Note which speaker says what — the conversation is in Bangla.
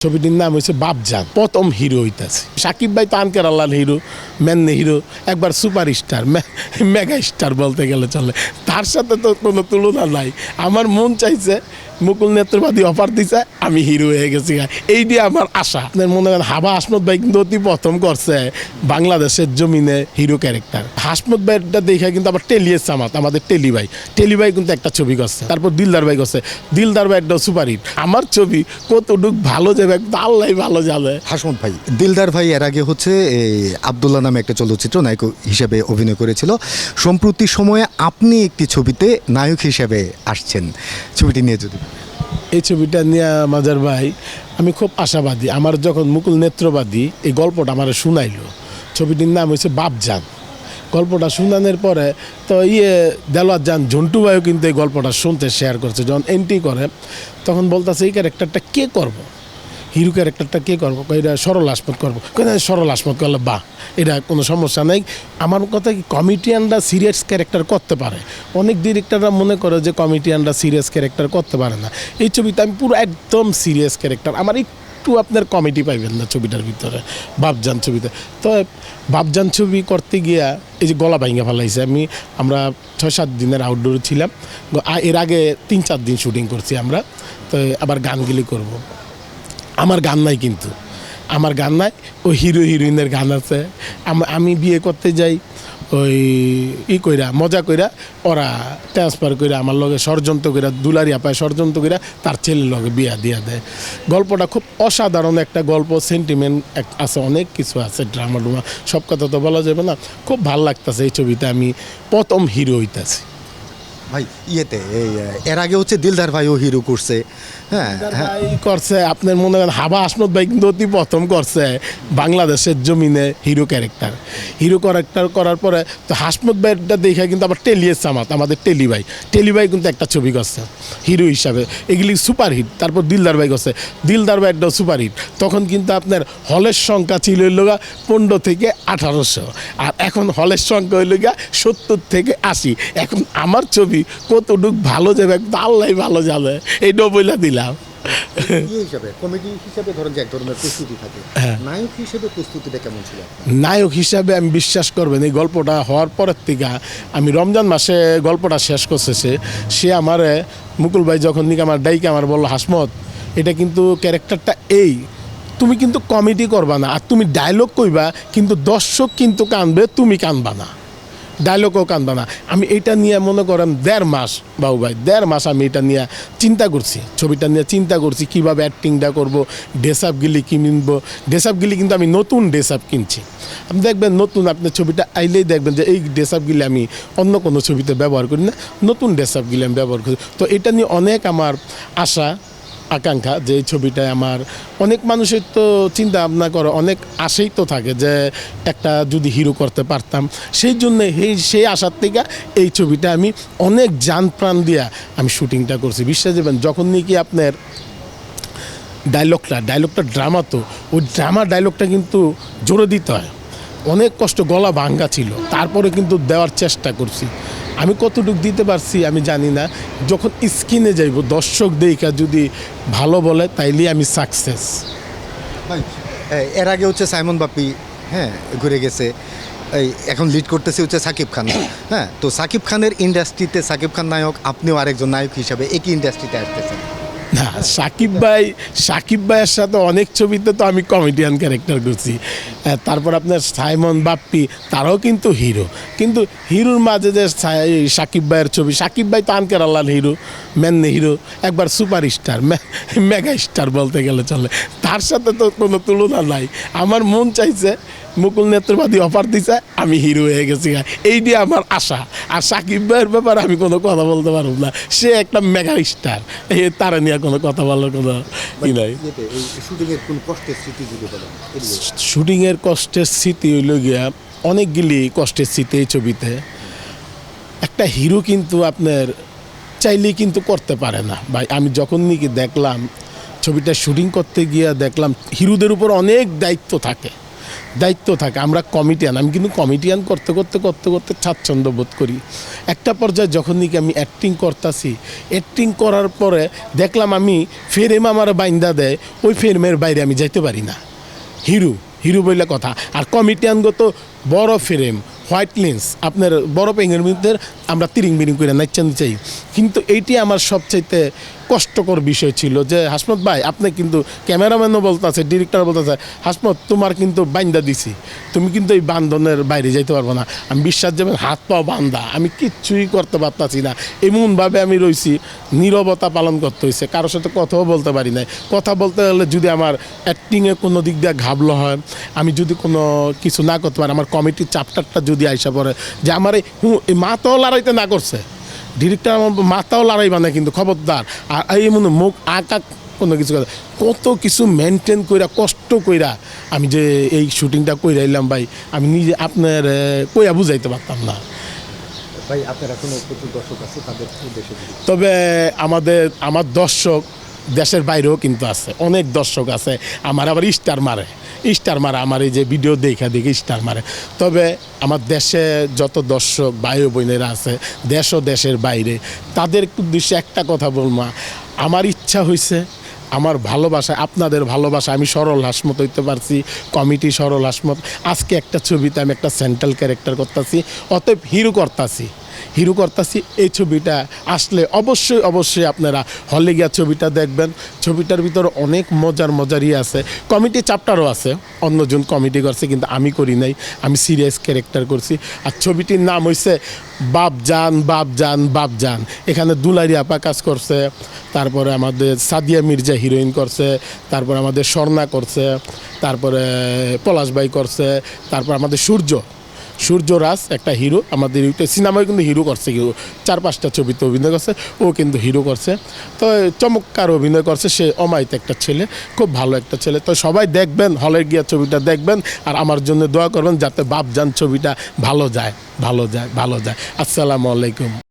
Speaker 1: ছবিটির নাম হয়েছে বাপজান। প্রথম হিরো হইতেছে সাকিব ভাই তো আনকার আল্লাহ হিরো, মেন্নে হিরো, একবার সুপার স্টার, মেগা স্টার বলতে গেলে চলে। তার সাথে তো কোনো তুলনা নাই। আমার মন চাইছে, মুকুল নেত্রবাদী অফার দিছে, আমি হিরো হয়ে গেছি। এই দিয়ে আমার আশা। আপনার মনে করেন হাবা হাসমত ভাই কিন্তু অতি প্রথম করছে বাংলাদেশের জমিনে হিরো ক্যারেক্টার। হাসমত ভাইটা দেখে কিন্তু আবার টেলিয়ে সামাত, আমাদের টেলি ভাই কিন্তু একটা ছবি করছে। তারপর দিলদার ভাই করছে, দিলদার ভাই একটা সুপার হিট। আমার ছবি কতটুক ভালো যাবে আল্লাহ ভালো যাবে।
Speaker 2: হাসমত ভাই, দিলদার ভাই এর আগে হচ্ছে আব্দুল্লাহ নামে একটা চলচ্চিত্র নায়ক হিসেবে অভিনয় করেছিল। সম্প্রতি সময়ে আপনি একটি ছবিতে নায়ক হিসেবে আসছেন, ছবিটি নিয়ে যদি।
Speaker 1: এই ছবিটা নিয়ে মাজার ভাই আমি খুব আশাবাদী। আমার যখন মুকুল নেত্রবাদী এই গল্পটা আমার শুনাইলো, ছবিটির নাম হয়েছে বাপজান। গল্পটা শুনানোর পরে তো দেলোয়ার জান ঝন্টু ভাইও কিন্তু এই গল্পটা শুনতে শেয়ার করছে। যখন এন্ট্রি করে তখন বলতেছে এই ক্যারেক্টারটা কে করবো, হিরো ক্যারেক্টারটা কে করবো? এটা সরল আসমত করবো। সরল আসমত করলে বাহ, এটা কোনো সমস্যা নেই। আমার কথা কি, কমেডিয়ানরা সিরিয়াস ক্যারেক্টার করতে পারে। অনেক ডিরেক্টররা মনে করে যে কমেডিয়ানরা সিরিয়াস ক্যারেক্টার করতে পারে না। এই ছবিতে আমি পুরো একদম সিরিয়াস ক্যারেক্টার। আমার একটু আপনার কমেডি পাইবেন না ছবিটার ভিতরে, বাপজান ছবিতে। তো বাপজান ছবি করতে গিয়া এই যে গলা ভাঙা ফেলাইছে। আমরা 6-7 দিনের আউটডোরে ছিলাম। এর আগে 3-4 দিন শুটিং করছি আমরা। তো আবার গানগুলি করব। আমার গান নাই, কিন্তু আমার গান নাই, ওই হিরো হিরোইনের গান আছে। আমি বিয়ে করতে যাই, ওই কইরা মজা কইরা ওরা ট্রান্সফার করে আমার লগে ষড়যন্ত্র কইরা, দুলারিয়া পায় ষড়যন্ত্র কইরা তার ছেলের লগে বিয়া দিয়া দেয়। গল্পটা খুব অসাধারণ একটা গল্প, সেন্টিমেন্ট আছে, অনেক কিছু আছে, ড্রামা ডুমা, সব কথা তো বলা যাবে না। খুব ভালো লাগতেছে এই ছবিতে আমি প্রথম হিরো হইতেছি।
Speaker 2: ভাই এর আগে হচ্ছে দিলদার ভাইও হিরো করছে। হ্যাঁ
Speaker 1: ভাই করছে, আপনার মনে করেন হাবা হাসমত ভাই কিন্তু অতি প্রথম করছে বাংলাদেশের জমিনে হিরো ক্যারেক্টার করার পরে তো হাসমত ভাইটা দেখে কিন্তু আবার টেলিয়ে সামাত, আমাদের টেলি ভাই কিন্তু একটা ছবি করছে হিরো হিসাবে, এগুলি সুপার হিট। তারপর দিলদার ভাই করছে, দিলদার ভাই একটা সুপার হিট। তখন কিন্তু আপনার হলের সংখ্যা ছিল 15 থেকে 1800, আর এখন হলের সংখ্যা হইল 70 থেকে 80। এখন আমার ছবি কতটুক ভালো যাবে আল্লাহ ভালো যাবে, এই ডবইলা দিলাম।
Speaker 2: কমেডি হিসেবে ধরেন যে এক ধরনের প্রস্তুতি থাকে, নায়ক হিসেবে প্রস্তুতিটা কেমন ছিল?
Speaker 1: নায়ক হিসাবে আমি বিশ্বাস করবেন, এই গল্পটা হওয়ার পরের থেকে আমি রমজান মাসে গল্পটা শেষ করছে। সে আমার মুকুল ভাই যখন নিকে আমার ডাইকে আমার বললো, হাসমত এটা কিন্তু ক্যারেক্টারটা তুমি কিন্তু কমেডি করবা না, আর তুমি ডায়লগ কইবা, কিন্তু দর্শক কিন্তু কানবে, তুমি কানবা না, ডায়লগও কানবা না। আমি এটা নিয়ে মনে করেন 1.5 মাস, বাবু ভাই 1.5 মাস আমি এটা নিয়ে চিন্তা করছি, ছবিটা নিয়ে চিন্তা করছি কীভাবে অ্যাক্টিংটা করবো, ড্রেস আপগুলি কিনবো। ড্রেস আপগুলি কিন্তু আমি নতুন ড্রেস আপ কিনছি। আপনি দেখবেন নতুন, আপনার ছবিটা আইলেই দেখবেন যে এই ড্রেস আপগুলি আমি অন্য কোনো ছবিতে ব্যবহার করি না, নতুন ড্রেস আপগুলি আমি ব্যবহার করি। তো এটা নিয়ে অনেক আমার আশা আকাঙ্ক্ষা যে এই ছবিটায় আমার অনেক মানুষের তো চিন্তা ভাবনা করে, অনেক আশাই তো থাকে যে একটা যদি হিরো করতে পারতাম। সেই জন্যে সেই আশার থেকে এই ছবিটা আমি অনেক জান প্রাণ দিয়া আমি শুটিংটা করছি। বিশ্বাস দেবেন, যখন নাকি আপনার ডায়লগটা ড্রামা, তো ওই ডায়লগটা কিন্তু জোরে দিতে হয়, অনেক কষ্ট, গলা ভাঙ্গা ছিল, তারপরে কিন্তু দেওয়ার চেষ্টা করছি। আমি কতটুকু দিতে পারছি আমি জানি না। যখন স্ক্রিনে যাইব, দর্শক দেখা যদি ভালো বলে তাইলে আমি সাকসেস।
Speaker 2: ভাই এর আগে হচ্ছে সাইমন বাপ্পি ঘুরে গেছে, এখন লিড করতেছে হচ্ছে সাকিব খান। তো সাকিব খানের ইন্ডাস্ট্রিতে সাকিব খান নায়ক, আপনিও আরেকজন নায়ক হিসাবে একই ইন্ডাস্ট্রিতে আসতেছেন।
Speaker 1: না, সাকিব ভাইয়ের সাথে অনেক ছবিতে তো আমি কমেডিয়ান ক্যারেক্টার করছি। তারপর আপনার সাইমন বাপ্পি, তারাও কিন্তু হিরো, কিন্তু হিরোর মাঝে যে সাকিব ভাইয়ের ছবি, সাকিব ভাই তো আনকার আল্লাহ হিরো, মেন্নে হিরো, একবার সুপার স্টার, মেগা স্টার বলতে গেলে চলে। তার সাথে তো কোনো তুলনা নাই। আমার মন চাইছে, মুকুল নেত্রবাদী অফার দিছে, আমি হিরো হয়ে গেছি। এই দিয়ে আমার আশা। আর সাকিব ভাইয়ের ব্যাপারে আমি কোনো কথা বলতে পারব না, সে একটা মেগা স্টার, তারা নিয়ে কোনো কথা বলার কোনো ই নাই। শুটিংয়ের কষ্টের স্মৃতি হইল গিয়া অনেকগুলি কষ্টের স্মৃতি এই ছবিতে। একটা হিরো কিন্তু আপনার চাইলেই কিন্তু করতে পারে না ভাই। আমি যখন নাকি দেখলাম ছবিটা শুটিং করতে গিয়ে দেখলাম হিরোদের উপর অনেক দায়িত্ব থাকে, দায়িত্ব থাকে। আমরা কমিটিয়ান, আমি কিন্তু কমিটিয়ান করতে করতে করতে করতে স্বাচ্ছন্দ্য বোধ করি। একটা পর্যায়ে যখন নাকি আমি অ্যাক্টিং করতেছি, অ্যাক্টিং করার পরে দেখলাম আমি ফ্রেম আমার বাইন্দা দেয়, ওই ফ্রেমের বাইরে আমি যাইতে পারি না। হিরো হিরো বললে কথা। আর কমিটিয়ানগত বড় ফ্রেম, হোয়াইট লেন্স, আপনার বড় পেঙ্গের মধ্যে আমরা তিরিং বিরিং করে নাচান চাই। কিন্তু এইটি আমার সবচাইতে কষ্টকর বিষয় ছিল যে হাসমত ভাই, আপনি কিন্তু ক্যামেরাম্যানও বলতেছে, ডিরেক্টর বলতেছে, হাসমত তোমার কিন্তু বান্দা দিছি, তুমি কিন্তু এই বান্ধনের বাইরে যাইতে পারবো না। আমি বিশ্বাস যাবেন হাত পাও বান্ধা, আমি কিচ্ছুই করতে পারতাছি না। এমনভাবে আমি রইছি, নীরবতা পালন করতে হয়েছে, কারোর সাথে কথাও বলতে পারি নাই। কথা বলতে গেলে যদি আমার অ্যাক্টিংয়ে কোনো দিক দিয়ে ঘাবলো হয়, আমি যদি কোনো কিছু না করতে পারি, আমার কমিটির চ্যাপ্টারটা যদি আইসা পড়ে যে আমার এই মাথাও লড়াইতে না করছে, ডিরেক্টর আমার মাথাও লড়াইবা না কিন্তু খবরদার। আর এই মনে মুখ আঁকা কোনো কিছু কথা, কত কিছু মেনটেন কইরা কষ্ট কইরা আমি যে এই শুটিংটা কইরা এলাম ভাই, আমি নিজে আপনার কইয়া বুঝাইতে পারতাম না।
Speaker 2: ভাই আপনার এখনো প্রচুর দর্শক আছে, তাদের উদ্দেশ্যে
Speaker 1: তবে আমার দর্শক দেশের বাইরেও কিন্তু আছে, অনেক দর্শক আছে। আমার আবার স্টার মারে আমার এই যে ভিডিও দেখে স্টার মারে। তবে আমার দেশে যত দর্শক ভাই ও বোনেরা আছে দেশ ও দেশের বাইরে, তাদের উদ্দেশ্যে একটা কথা বলবো, আমার ইচ্ছা হয়েছে আমার ভালোবাসা, আপনাদের ভালোবাসা আমি সরল হাসমত হইতে পারছি, কমিটি সরল হাসমত। আজকে একটা ছবিতে আমি একটা সেন্ট্রাল ক্যারেক্টার করতেছি, অতএব হিরো করতেছি। এই ছবিটা আসলে অবশ্যই আপনারা হলে গিয়া ছবিটা দেখবেন। ছবিটার ভিতরে অনেক মজারই আছে, কমিটি চ্যাপ্টারও আছে, অন্যজন কমিটি করছে কিন্তু আমি করি নাই, আমি সিরিয়াস ক্যারেক্টার করছি। আর ছবিটির নাম হয়েছে বাপজান। এখানে দুলারি আপা কাজ করছে, তারপরে আমাদের সাদিয়া মির্জা হিরোইন করছে, তারপরে আমাদের স্বর্ণা করছে, তারপরে পলাশ ভাই করছে, তারপর আমাদের সূর্যরাজ একটা হিরো, আমাদের সিনেমায় কিন্তু হিরো করছে, 4-5টা ছবিতে অভিনয় করছে, ও কিন্তু হিরো করছে। তো চমৎকার অভিনয় করছে, সে অমায়িত একটা ছেলে, খুব ভালো একটা ছেলে। তো সবাই দেখবেন, হলে গিয়ে ছবিটা দেখবেন, আর আমার জন্য দোয়া করবেন যাতে বাপজান ছবিটা ভালো যায়। আসসালামু আলাইকুম।